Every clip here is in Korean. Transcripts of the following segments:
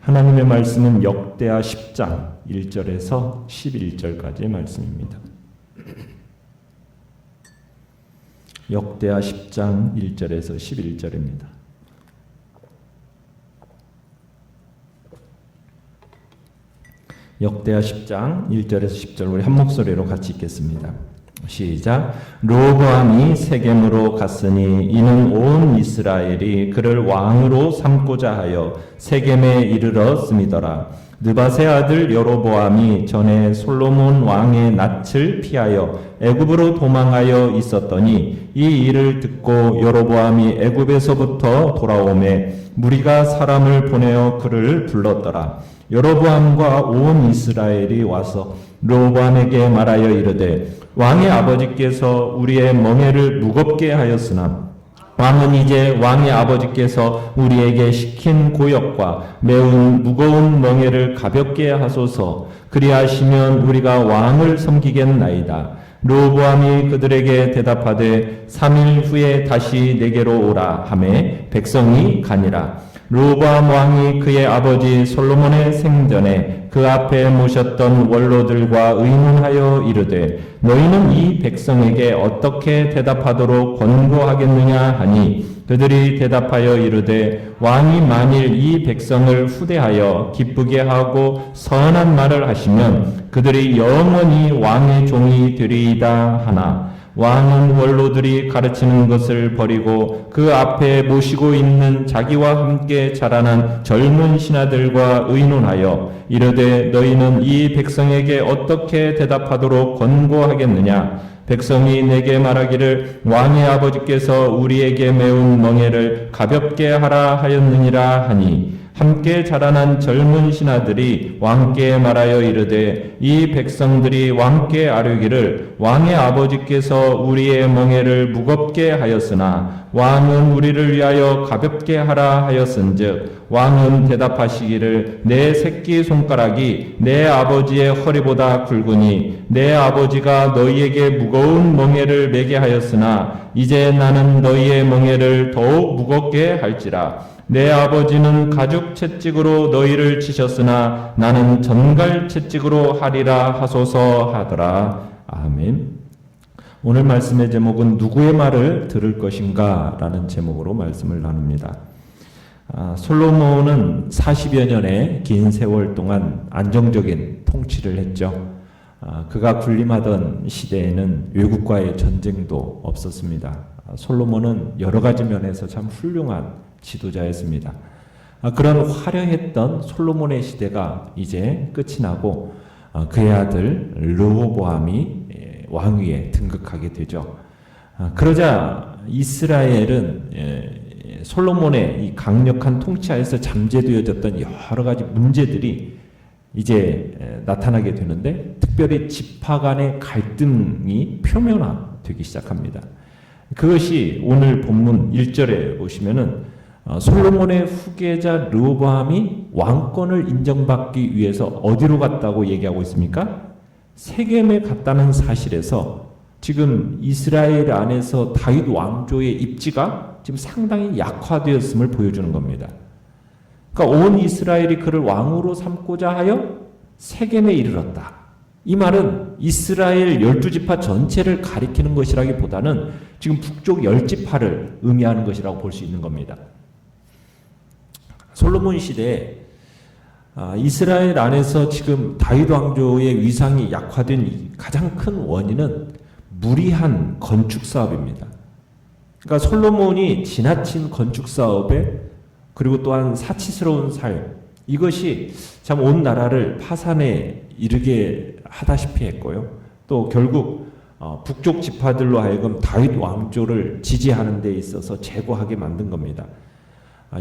하나님의 말씀은 역대하 10장 1절에서 11절까지의 말씀입니다. 역대하 10장 1절에서 11절입니다. 역대하 10장 1절에서 10절 우리 한 목소리로 같이 읽겠습니다. 시작. 르호보암이 세겜으로 갔으니 이는 온 이스라엘이 그를 왕으로 삼고자 하여 세겜에 이르렀음이더라. 느밧의 아들 여로보암이 전에 솔로몬 왕의 낯을 피하여 애굽으로 도망하여 있었더니 이 일을 듣고 여로보암이 애굽에서부터 돌아오매 무리가 사람을 보내어 그를 불렀더라. 여로보암과 온 이스라엘이 와서 르호보암에게 말하여 이르되 왕의 아버지께서 우리의 멍에를 무겁게 하였으나 왕은 이제 왕의 아버지께서 우리에게 시킨 고역과 매우 무거운 멍에를 가볍게 하소서. 그리하시면 우리가 왕을 섬기겠나이다. 르호보암이 그들에게 대답하되 3일 후에 다시 내게로 오라 하매 백성이 가니라. 르호보암 왕이 그의 아버지 솔로몬의 생전에 그 앞에 모셨던 원로들과 의논하여 이르되 너희는 이 백성에게 어떻게 대답하도록 권고하겠느냐 하니 그들이 대답하여 이르되 왕이 만일 이 백성을 후대하여 기쁘게 하고 선한 말을 하시면 그들이 영원히 왕의 종이 되리이다 하나 왕은 원로들이 가르치는 것을 버리고 그 앞에 모시고 있는 자기와 함께 자라난 젊은 신하들과 의논하여 이르되 너희는 이 백성에게 어떻게 대답하도록 권고하겠느냐. 백성이 내게 말하기를 왕의 아버지께서 우리에게 메운 멍에를 가볍게 하라 하였느니라 하니 함께 자라난 젊은 신하들이 왕께 말하여 이르되 이 백성들이 왕께 아뢰기를 왕의 아버지께서 우리의 멍에를 무겁게 하였으나 왕은 우리를 위하여 가볍게 하라 하였은즉 왕은 대답하시기를 내 새끼 손가락이 내 아버지의 허리보다 굵으니 내 아버지가 너희에게 무거운 멍에를 매게 하였으나 이제 나는 너희의 멍에를 더욱 무겁게 할지라. 내 아버지는 가죽 채찍으로 너희를 치셨으나 나는 전갈 채찍으로 하리라 하소서 하더라. 아멘. 오늘 말씀의 제목은 누구의 말을 들을 것인가 라는 제목으로 말씀을 나눕니다. 솔로몬은 40여 년의 긴 세월 동안 안정적인 통치를 했죠. 그가 군림하던 시대에는 외국과의 전쟁도 없었습니다. 솔로몬은 여러 가지 면에서 참 훌륭한 지도자였습니다. 그런 화려했던 솔로몬의 시대가 이제 끝이 나고 그의 아들 르호보암이 왕위에 등극하게 되죠. 그러자 이스라엘은 솔로몬의 이 강력한 통치하에서 잠재되어졌던 여러 가지 문제들이 이제 나타나게 되는데 특별히 지파 간의 갈등이 표면화되기 시작합니다. 그것이 오늘 본문 1절에 보시면은 솔로몬의 후계자 르호보암이 왕권을 인정받기 위해서 어디로 갔다고 얘기하고 있습니까? 세겜에 갔다는 사실에서 지금 이스라엘 안에서 다윗 왕조의 입지가 지금 상당히 약화되었음을 보여주는 겁니다. 그러니까 온 이스라엘이 그를 왕으로 삼고자 하여 세겜에 이르렀다. 이 말은 이스라엘 12지파 전체를 가리키는 것이라기보다는 지금 북쪽 10지파를 의미하는 것이라고 볼 수 있는 겁니다. 솔로몬 시대에 이스라엘 안에서 지금 다윗 왕조의 위상이 약화된 가장 큰 원인은 무리한 건축 사업입니다. 그러니까 솔로몬이 지나친 건축 사업에 그리고 또한 사치스러운 삶 이것이 참 온 나라를 파산에 이르게 하다시피 했고요. 또 결국 북쪽 지파들로 하여금 다윗 왕조를 지지하는 데 있어서 제고하게 만든 겁니다.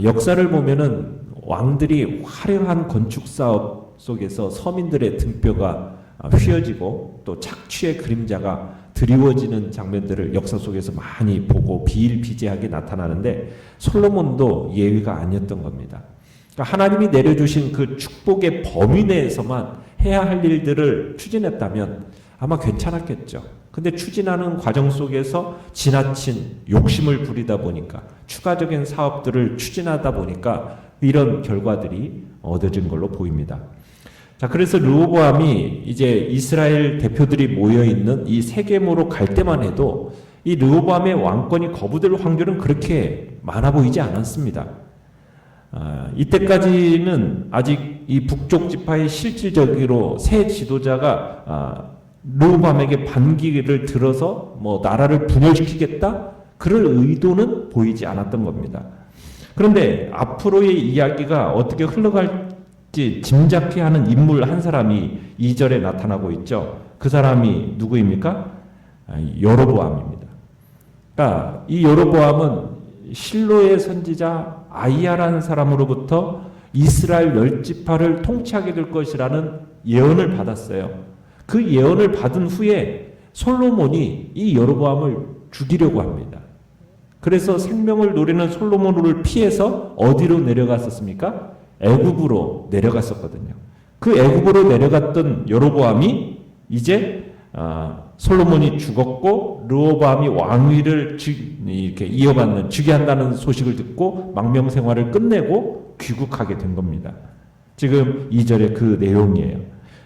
역사를 보면은 왕들이 화려한 건축 사업 속에서 서민들의 등뼈가 휘어지고 또 착취의 그림자가 드리워지는 장면들을 역사 속에서 많이 보고 비일비재하게 나타나는데 솔로몬도 예외가 아니었던 겁니다. 그러니까 하나님이 내려주신 그 축복의 범위 내에서만 해야 할 일들을 추진했다면 아마 괜찮았겠죠. 근데 추진하는 과정 속에서 지나친 욕심을 부리다 보니까 추가적인 사업들을 추진하다 보니까 이런 결과들이 얻어진 걸로 보입니다. 자, 그래서 르호보암이 이제 이스라엘 대표들이 모여있는 이 세겜으로 갈 때만 해도 이 르호보암의 왕권이 거부될 확률은 그렇게 많아 보이지 않았습니다. 이때까지는 아직 이 북쪽 지파의 실질적으로 새 지도자가 르호보암에게 반기를 들어서 뭐 나라를 분열시키겠다? 그럴 의도는 보이지 않았던 겁니다. 그런데 앞으로의 이야기가 어떻게 흘러갈지 짐작케 하는 인물 한 사람이 2절에 나타나고 있죠. 그 사람이 누구입니까? 여로보암입니다. 그러니까 이 여로보암은 실로의 선지자 아이야라는 사람으로부터 이스라엘 10지파를 통치하게 될 것이라는 예언을 받았어요. 그 예언을 받은 후에 솔로몬이 이 여로보암을 죽이려고 합니다. 그래서 생명을 노리는 솔로몬을 피해서 어디로 내려갔었습니까? 애굽으로 내려갔었거든요. 그 애굽으로 내려갔던 여로보암이 이제 솔로몬이 죽었고 르호보암이 왕위를 이렇게 이어받는 즉위한다는 소식을 듣고 망명 생활을 끝내고 귀국하게 된 겁니다. 지금 2절의 그 내용이에요.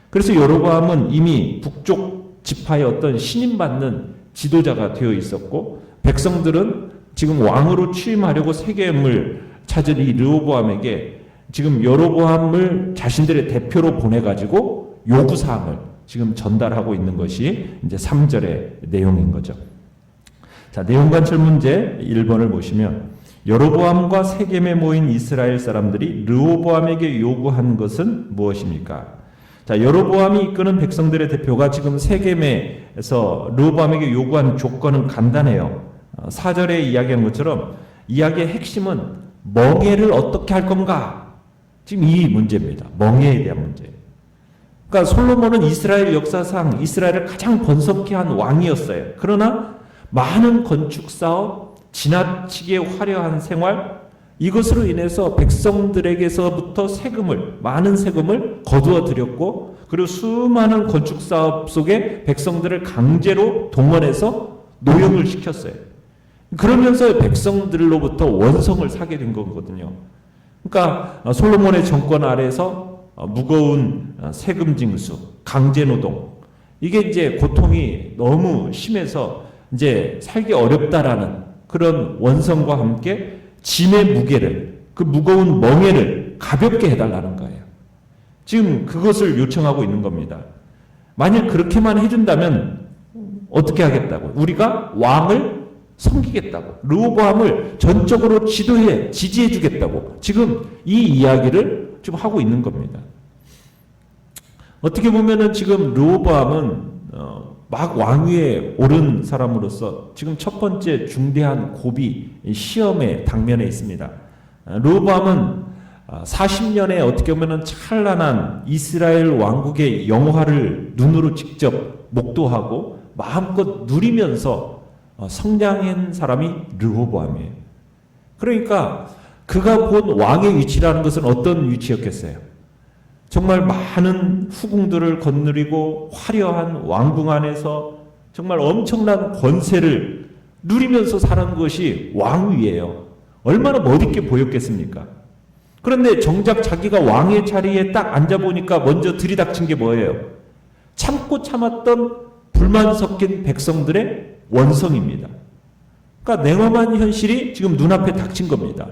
그래서 여로보암은 이미 북쪽 지파의 어떤 신임받는 지도자가 되어 있었고 백성들은 지금 왕으로 취임하려고 세겜을 찾은 이 르호보암에게 지금 여로보암을 자신들의 대표로 보내가지고 요구사항을 지금 전달하고 있는 것이 이제 3절의 내용인 거죠. 자, 내용 관철 문제 1번을 보시면 여로보암과 세겜에 모인 이스라엘 사람들이 르호보암에게 요구한 것은 무엇입니까? 자, 여로보암이 이끄는 백성들의 대표가 지금 세겜에서 르호보암에게 요구한 조건은 간단해요. 4절에 이야기한 것처럼 이야기의 핵심은 멍에를 어떻게 할 건가? 지금 이 문제입니다. 멍에에 대한 문제. 그러니까 솔로몬은 이스라엘 역사상 이스라엘을 가장 번성케 한 왕이었어요. 그러나 많은 건축 사업, 지나치게 화려한 생활, 이것으로 인해서 백성들에게서부터 많은 세금을 거두어 들였고, 그리고 수많은 건축 사업 속에 백성들을 강제로 동원해서 노역을 시켰어요. 그러면서 백성들로부터 원성을 사게 된 거거든요. 그러니까 솔로몬의 정권 아래에서 무거운 세금 징수, 강제 노동, 이게 이제 고통이 너무 심해서 이제 살기 어렵다라는 그런 원성과 함께 짐의 무게를, 그 무거운 멍에를 가볍게 해달라는 거예요. 지금 그것을 요청하고 있는 겁니다. 만약 그렇게만 해준다면 어떻게 하겠다고? 우리가 왕을 섬기겠다고, 르호보암을 전적으로 지지해 주겠다고 지금 이 이야기를 지금 하고 있는 겁니다. 어떻게 보면은 지금 르호보암은 막 왕위에 오른 사람으로서 지금 첫 번째 중대한 고비, 시험에 당면해 있습니다. 르호보암은 40년에 어떻게 보면은 찬란한 이스라엘 왕국의 영화를 눈으로 직접 목도하고 마음껏 누리면서 성장한 사람이 르호보암이에요. 그러니까 그가 본 왕의 위치라는 것은 어떤 위치였겠어요? 정말 많은 후궁들을 거느리고 화려한 왕궁 안에서 정말 엄청난 권세를 누리면서 사는 것이 왕위예요. 얼마나 멋있게 보였겠습니까? 그런데 정작 자기가 왕의 자리에 딱 앉아보니까 먼저 들이닥친 게 뭐예요? 참고 참았던 불만 섞인 백성들의 원성입니다. 그러니까 냉엄한 현실이 지금 눈앞에 닥친 겁니다.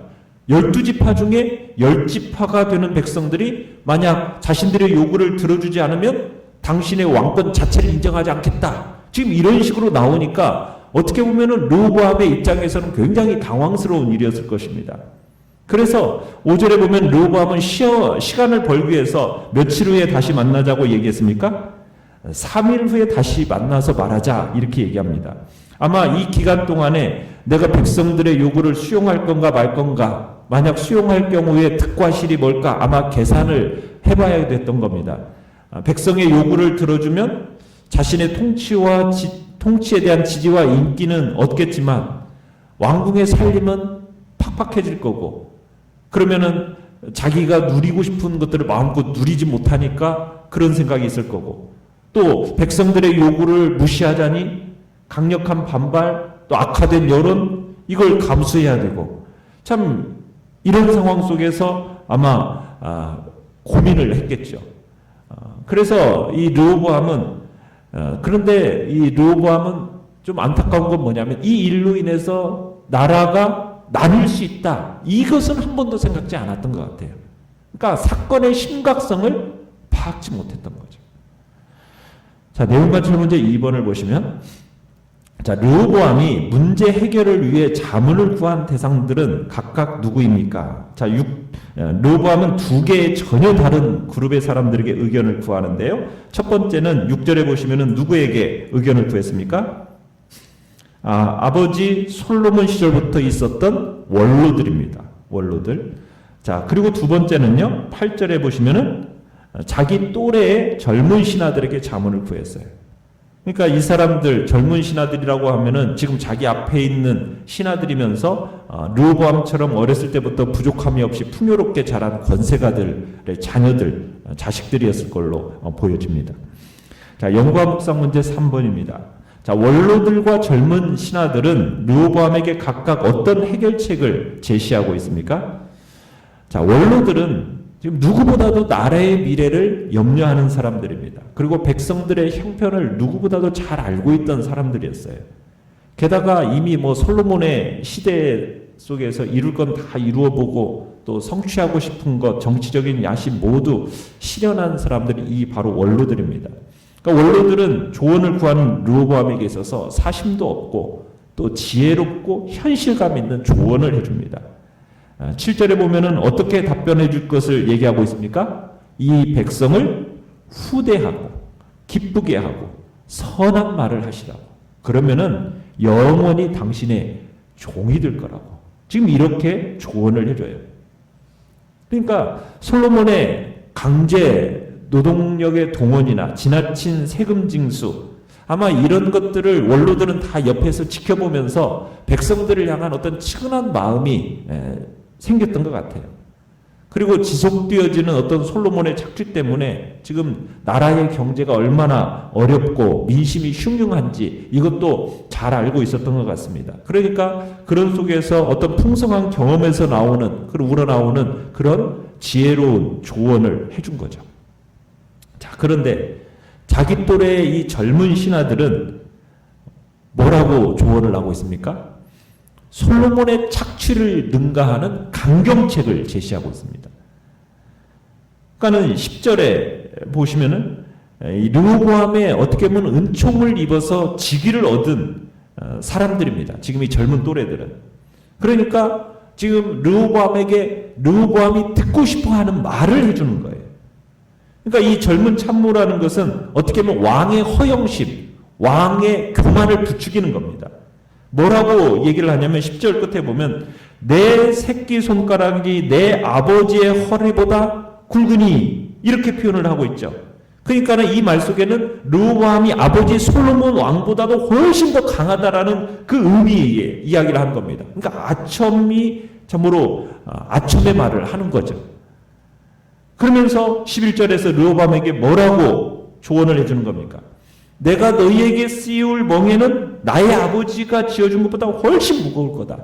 12지파 중에 10지파가 되는 백성들이 만약 자신들의 요구를 들어주지 않으면 당신의 왕권 자체를 인정하지 않겠다. 지금 이런 식으로 나오니까 어떻게 보면은 르호보암의 입장에서는 굉장히 당황스러운 일이었을 것입니다. 그래서 5절에 보면 르호보암은 시간을 벌기 위해서 며칠 후에 다시 만나자고 얘기했습니까? 3일 후에 다시 만나서 말하자 이렇게 얘기합니다. 아마 이 기간 동안에 내가 백성들의 요구를 수용할 건가 말 건가, 만약 수용할 경우에 특과실이 뭘까 아마 계산을 해봐야 됐던 겁니다. 백성의 요구를 들어주면 자신의 통치에 대한 지지와 인기는 얻겠지만 왕궁의 살림은 팍팍해질 거고, 그러면은 자기가 누리고 싶은 것들을 마음껏 누리지 못하니까 그런 생각이 있을 거고, 또 백성들의 요구를 무시하자니 강력한 반발, 또 악화된 여론, 이걸 감수해야 되고, 참 이런 상황 속에서 아마 고민을 했겠죠. 그래서 이 르호보암은 그런데 이 르호보암은 좀 안타까운 건 뭐냐면 이 일로 인해서 나라가 나눌 수 있다. 이것은 한 번도 생각지 않았던 것 같아요. 그러니까 사건의 심각성을 파악지 못했던 거죠. 자, 내용관찰 문제 2번을 보시면 자, 르호보암이 문제 해결을 위해 자문을 구한 대상들은 각각 누구입니까? 자, 르호보암은 두 개의 전혀 다른 그룹의 사람들에게 의견을 구하는데요. 첫 번째는 6절에 보시면은 누구에게 의견을 구했습니까? 아버지 솔로몬 시절부터 있었던 원로들입니다. 원로들. 자, 그리고 두 번째는요. 8절에 보시면은 자기 또래의 젊은 신하들에게 자문을 구했어요. 그러니까 이 사람들 젊은 신하들이라고 하면은 지금 자기 앞에 있는 신하들이면서 르호보암처럼 어렸을 때부터 부족함이 없이 풍요롭게 자란 권세가들의 자녀들, 자식들이었을 걸로 보여집니다. 자, 연구와 묵상 문제 3번입니다. 자, 원로들과 젊은 신하들은 르호보암에게 각각 어떤 해결책을 제시하고 있습니까? 자, 원로들은 지금 누구보다도 나라의 미래를 염려하는 사람들입니다. 그리고 백성들의 형편을 누구보다도 잘 알고 있던 사람들이었어요. 게다가 이미 솔로몬의 시대 속에서 이룰 건 다 이루어보고 또 성취하고 싶은 것, 정치적인 야심 모두 실현한 사람들이 이 바로 원로들입니다. 그러니까 원로들은 조언을 구하는 르호보암에게 있어서 사심도 없고 또 지혜롭고 현실감 있는 조언을 해줍니다. 7절에 보면은 어떻게 답변해 줄 것을 얘기하고 있습니까? 이 백성을 후대하고 기쁘게 하고 선한 말을 하시라고. 그러면은 영원히 당신의 종이 될 거라고. 지금 이렇게 조언을 해줘요. 그러니까 솔로몬의 강제 노동력의 동원이나 지나친 세금 징수, 아마 이런 것들을 원로들은 다 옆에서 지켜보면서 백성들을 향한 어떤 측은한 마음이 생겼던 것 같아요. 그리고 지속되어지는 어떤 솔로몬의 착취 때문에 지금 나라의 경제가 얼마나 어렵고 민심이 흉흉한지 이것도 잘 알고 있었던 것 같습니다. 그러니까 그런 속에서 어떤 풍성한 경험에서 우러나오는 그런 지혜로운 조언을 해준 거죠. 자, 그런데 자기 또래의 이 젊은 신하들은 뭐라고 조언을 하고 있습니까? 솔로몬의 착취를 능가하는 강경책을 제시하고 있습니다. 그러니까는 10절에 보시면은 이 르호보암에 어떻게 보면 은총을 입어서 직위를 얻은 사람들입니다. 지금 이 젊은 또래들은. 그러니까 지금 르호보암이 듣고 싶어하는 말을 해주는 거예요. 그러니까 이 젊은 참모라는 것은 어떻게 보면 왕의 허영심, 왕의 교만을 부추기는 겁니다. 뭐라고 얘기를 하냐면 10절 끝에 보면 내 새끼손가락이 내 아버지의 허리보다 굵으니 이렇게 표현을 하고 있죠. 그러니까는 이 말 속에는 르호보암이 아버지 솔로몬 왕보다도 훨씬 더 강하다라는 그 의미의 이야기를 하는 겁니다. 그러니까 아첨이 참으로 아첨의 말을 하는 거죠. 그러면서 11절에서 르호보암에게 뭐라고 조언을 해주는 겁니까? 내가 너희에게 씌울 멍에는 나의 아버지가 지어준 것보다 훨씬 무거울 거다.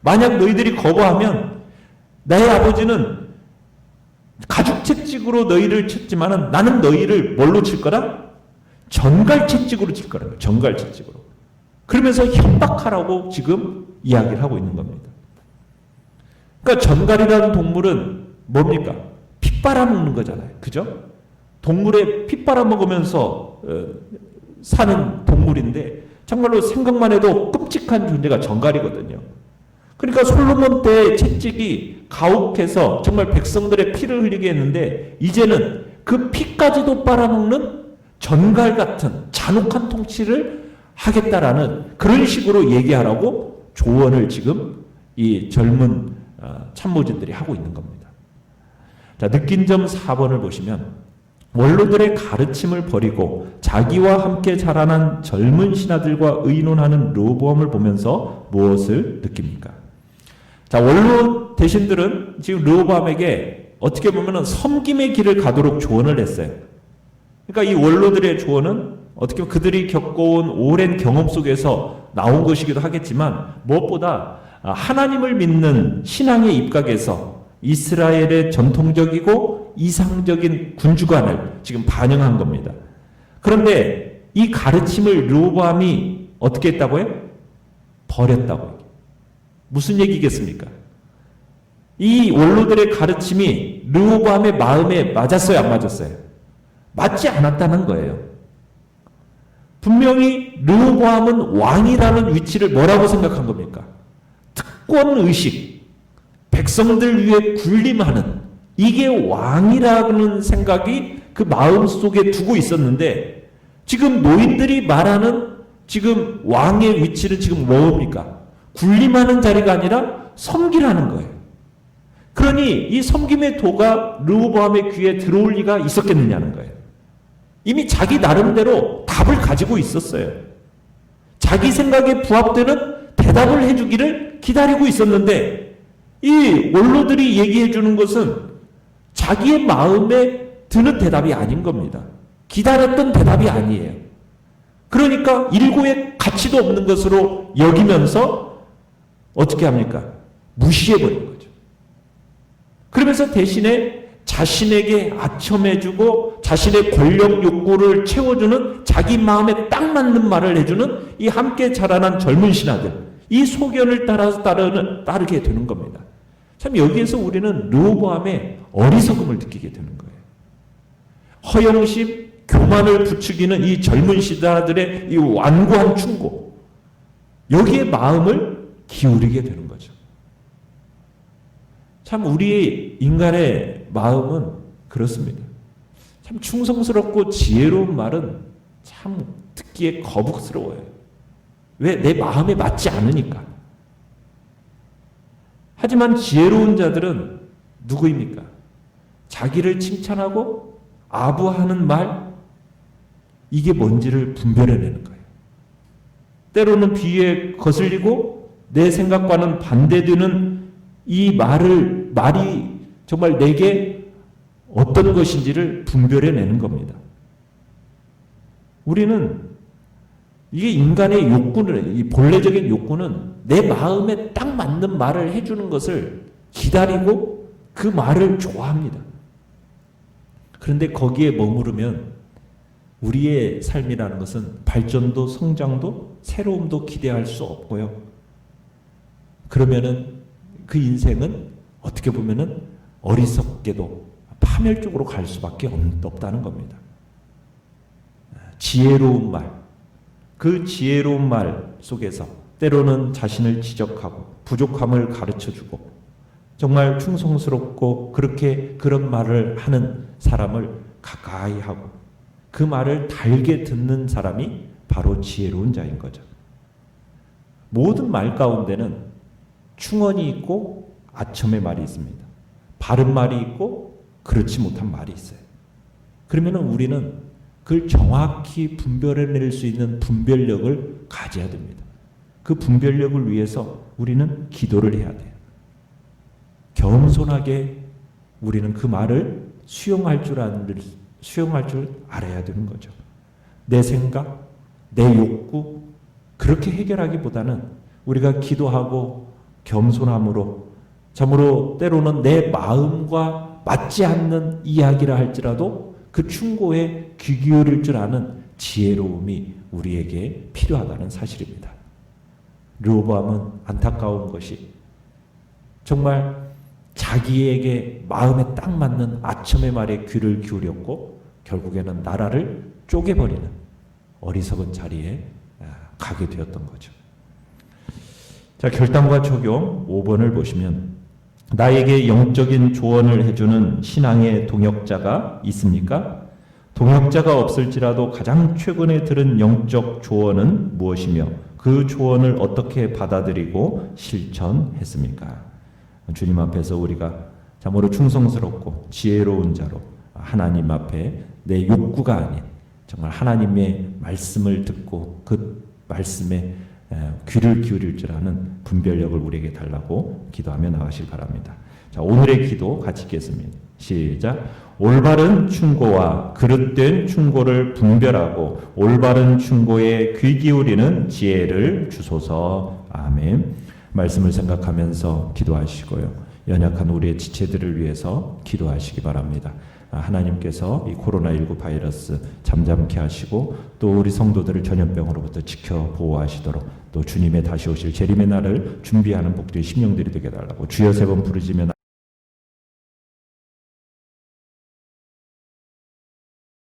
만약 너희들이 거부하면 나의 아버지는 가죽채찍으로 너희를 쳤지만은 나는 너희를 뭘로 칠 거다? 전갈채찍으로 칠 거라는 거예요. 전갈채찍으로. 그러면서 협박하라고 지금 이야기를 하고 있는 겁니다. 그러니까 전갈이라는 동물은 뭡니까? 피 빨아먹는 거잖아요. 그죠? 동물의 피 빨아먹으면서 사는 동물인데 정말로 생각만 해도 끔찍한 존재가 전갈이거든요. 그러니까 솔로몬 때의 채찍이 가혹해서 정말 백성들의 피를 흘리게 했는데 이제는 그 피까지도 빨아먹는 전갈 같은 잔혹한 통치를 하겠다라는 그런 식으로 얘기하라고 조언을 지금 이 젊은 참모진들이 하고 있는 겁니다. 자, 느낀 점 4번을 보시면 원로들의 가르침을 버리고 자기와 함께 자라난 젊은 신하들과 의논하는 르호보암을 보면서 무엇을 느낍니까? 자, 원로 대신들은 지금 르호보암에게 어떻게 보면은 섬김의 길을 가도록 조언을 했어요. 그러니까 이 원로들의 조언은 어떻게 보면 그들이 겪어온 오랜 경험 속에서 나온 것이기도 하겠지만 무엇보다 하나님을 믿는 신앙의 입각에서 이스라엘의 전통적이고 이상적인 군주관을 지금 반영한 겁니다. 그런데 이 가르침을 르호보암이 어떻게 했다고요? 버렸다고요. 무슨 얘기겠습니까? 이 원로들의 가르침이 르호보암의 마음에 맞았어요, 안 맞았어요? 맞지 않았다는 거예요. 분명히 르호보암은 왕이라는 위치를 뭐라고 생각한 겁니까? 특권의식, 백성들 위해 군림하는, 이게 왕이라는 생각이 그 마음속에 두고 있었는데, 지금 노인들이 말하는 지금 왕의 위치는 지금 뭡니까? 군림하는 자리가 아니라 섬기라는 거예요. 그러니 이 섬김의 도가 르호보암의 귀에 들어올 리가 있었겠느냐는 거예요. 이미 자기 나름대로 답을 가지고 있었어요. 자기 생각에 부합되는 대답을 해주기를 기다리고 있었는데, 이 원로들이 얘기해 주는 것은 자기의 마음에 드는 대답이 아닌 겁니다. 기다렸던 대답이 아니에요. 그러니까 일고의 가치도 없는 것으로 여기면서 어떻게 합니까? 무시해버린 거죠. 그러면서 대신에 자신에게 아첨해주고 자신의 권력 욕구를 채워주는, 자기 마음에 딱 맞는 말을 해주는 이 함께 자라난 젊은 신하들, 이 소견을 따라서 따르게 되는 겁니다. 참 여기에서 우리는 르호보암의 어리석음을 느끼게 되는 거예요. 허영심, 교만을 부추기는 이 젊은 신하들의 이 완고한 충고, 여기에 마음을 기울이게 되는 거죠. 참 우리 인간의 마음은 그렇습니다. 참 충성스럽고 지혜로운 말은 참 듣기에 거북스러워요. 왜? 내 마음에 맞지 않으니까. 하지만 지혜로운 자들은 누구입니까? 자기를 칭찬하고 아부하는 말, 이게 뭔지를 분별해내는 거예요. 때로는 비위에 거슬리고 내 생각과는 반대되는 이 말이 정말 내게 어떤 것인지를 분별해내는 겁니다. 우리는 이게 인간의 욕구는, 이 본래적인 욕구는 내 마음에 딱 맞는 말을 해주는 것을 기다리고 그 말을 좋아합니다. 그런데 거기에 머무르면 우리의 삶이라는 것은 발전도 성장도 새로움도 기대할 수 없고요. 그러면은 그 인생은 어떻게 보면은 어리석게도 파멸적으로 갈 수밖에 없다는 겁니다. 지혜로운 말, 그 지혜로운 말 속에서 때로는 자신을 지적하고 부족함을 가르쳐주고 정말 충성스럽고 그렇게 그런 말을 하는 사람을 가까이 하고 그 말을 달게 듣는 사람이 바로 지혜로운 자인 거죠. 모든 말 가운데는 충언이 있고 아첨의 말이 있습니다. 바른 말이 있고 그렇지 못한 말이 있어요. 그러면 우리는 그걸 정확히 분별해낼 수 있는 분별력을 가져야 됩니다. 그 분별력을 위해서 우리는 기도를 해야 돼요. 겸손하게 우리는 그 말을 수용할 줄 알아야 되는 거죠. 내 생각, 내 욕구 그렇게 해결하기보다는 우리가 기도하고 겸손함으로 참으로 때로는 내 마음과 맞지 않는 이야기라 할지라도 그 충고에 귀 기울일 줄 아는 지혜로움이 우리에게 필요하다는 사실입니다. 르호보암은 안타까운 것이 정말 자기에게 마음에 딱 맞는 아첨의 말에 귀를 기울였고 결국에는 나라를 쪼개버리는 어리석은 자리에 가게 되었던 거죠. 자, 결단과 적용 5번을 보시면 나에게 영적인 조언을 해주는 신앙의 동역자가 있습니까? 동역자가 없을지라도 가장 최근에 들은 영적 조언은 무엇이며 그 조언을 어떻게 받아들이고 실천했습니까? 주님 앞에서 우리가 참으로 충성스럽고 지혜로운 자로 하나님 앞에 내 욕구가 아닌 정말 하나님의 말씀을 듣고 그 말씀에 귀를 기울일 줄 아는 분별력을 우리에게 달라고 기도하며 나가실 바랍니다. 자, 오늘의 기도 같이 읽겠습니다. 시작. 올바른 충고와 그릇된 충고를 분별하고 올바른 충고에 귀 기울이는 지혜를 주소서. 아멘. 말씀을 생각하면서 기도하시고요. 연약한 우리의 지체들을 위해서 기도하시기 바랍니다. 하나님께서 이 코로나19 바이러스 잠잠케 하시고 또 우리 성도들을 전염병으로부터 지켜 보호하시도록 또 주님의 다시 오실 재림의 날을 준비하는 복된 심령들이 되게 해달라고 주여 세 번 부르짖으면